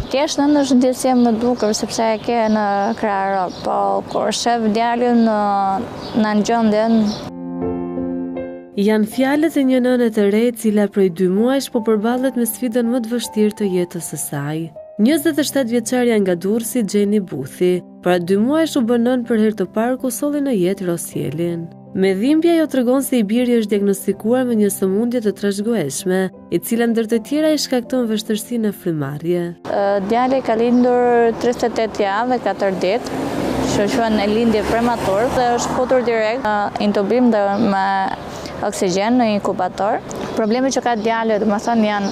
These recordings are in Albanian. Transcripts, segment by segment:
Thjesht në është ndjesje më dukur sepse e ke në kraharo, po kur shef djalin në gjendjen. Janë fjalët e një nëne të re, e cila prej 2 muajsh po përballet me sfidën më të vështirë të jetës së saj. 27 vjeçarja nga Durrësi, Gjeni Buthi, para 2 muajsh u bën nën për herë të parë ku solli në jetë Rosielin. Me dhimbje ajo tregon se i biri është diagnostikuar me një sëmundje të trashëgueshme, e cila ndër të tjera i shkakton vështirësi në frymëmarrje. Djali ka lindur 38 javë e 4 ditë, që quhen e lindje prematur dhe është futur direkt intubim dhe me oksigjen në inkubator. Problemet që ka djali, domethënë janë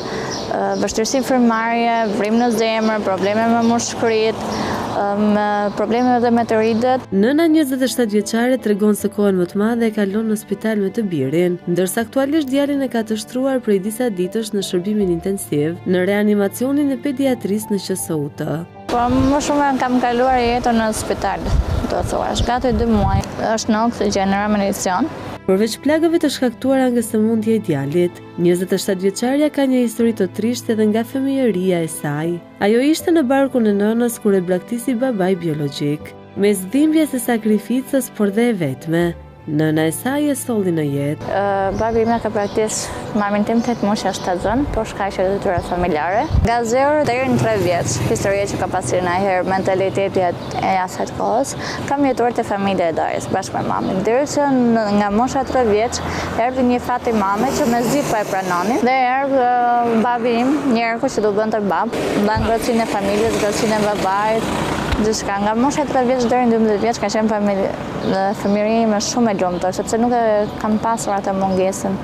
vështirësi frymëmarrje, vrim në zemër, probleme me mushkëritë, probleme edhe me të ridet. Nëna 27 vjeçare tregon se kohën më të madhe e kalon në spital me të birin, ndërsa aktualisht djalin e ka të shtruar prej disa ditësh në shërbimin intensiv në reanimacionin e pediatrisë në QSUT. Po më shumë kam kaluar jetën në spital, do të thuash, gati 2 muaj. Është në oksigjen, në reanimocion. Përveç plagëve të shkaktuara nga sëmundja e djalit, 27 vjeçaria ka një histori të trisht edhe nga fëmijëria e saj. Ajo ishte në barkun e nënës kur e braktisi babai biologjik. Mes dhimbjes së sakrificës, por dhe e vetme, nëna e saj e solli në jetë. Babi ime ka braktis mamin tim 8 moshë shtatzën, por shkaq që detyra familjare. Nga 0 deri në 3 vjeç, historia që ka pasur ndonjëherë mentaliteti e asaj kohës, kam jetuar te familja e Darjes bashkë me mamin. Derisa nga mosha 3 vjeç erdhi një fat i mame që mezi po e pranonin dhe erdhi babi im, një herë që do bënte bab, ndan ngrohtësinë e familjes, ngrohtësinë e babait. Gjithçka nga mosha 3 vjeç deri në 12 vjeç ka qenë fëmijëria ime shumë e lumtur, sepse nuk e kam pasur atë mungesën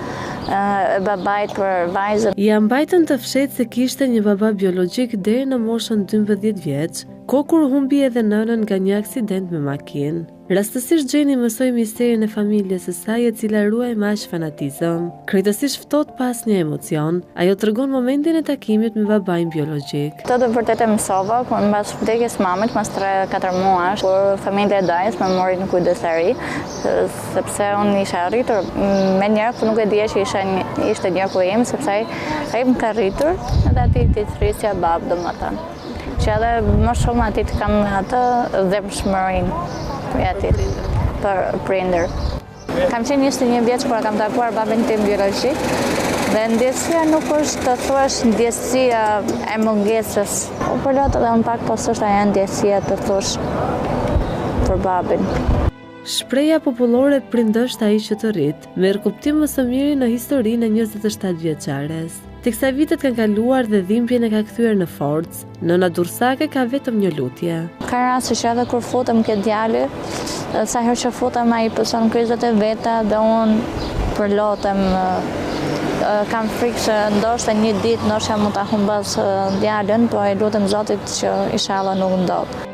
e babait për vajzën. Ja mbajtën të fshehtë se kishte një baba biologjik deri në moshën 12 vjeç, kohë kur humbi edhe nënën nga një aksident me makinë. Rastësisht Gjeni mësoi misterin e familjes së saj, e cila ruaj me aq fanatizëm. Krejtësisht ftohtë pas një emocion, ajo tregon momentin e takimit me babain biologjik. Këtë vërtet e mësova kur mbas vdekjes mamit, pas 3-4 muajsh, kur familja e Darjes më mori në kujdesari, sepse unë isha arritur me njerë, por nuk e dija që ishte njerëku im, sepse ai më ka rritur edhe ati ti thrisja bab, domethënë. Që edhe më shumë ati të kam atë dhemshmërinë për prindër. Kam qenë 21 vjeç kur kam takuar babin tim biologjik dhe ndjesia nuk është të thuash ndjesia e mungesës. Por lot edhe un pak po s'është ajo ndjesia të thuash për babin. Shpreha popullore prindësht ai që të rrit, merr kuptim më së miri në historinë e 27 vjeçares. Teksa vitet kanë kaluar dhe dhimbjen e ka kthyer në forcë, nëna durrësake ka vetëm një lutje. Ka raste që edhe kur futem ke djali, sa herë që futem ai pëson kryzet e veta dhe unë përlotem, kam frikë që ndoshta një ditë ndoshta mund ta humbas djalin, po e lutem Zotit që inshallah nuk ndodh.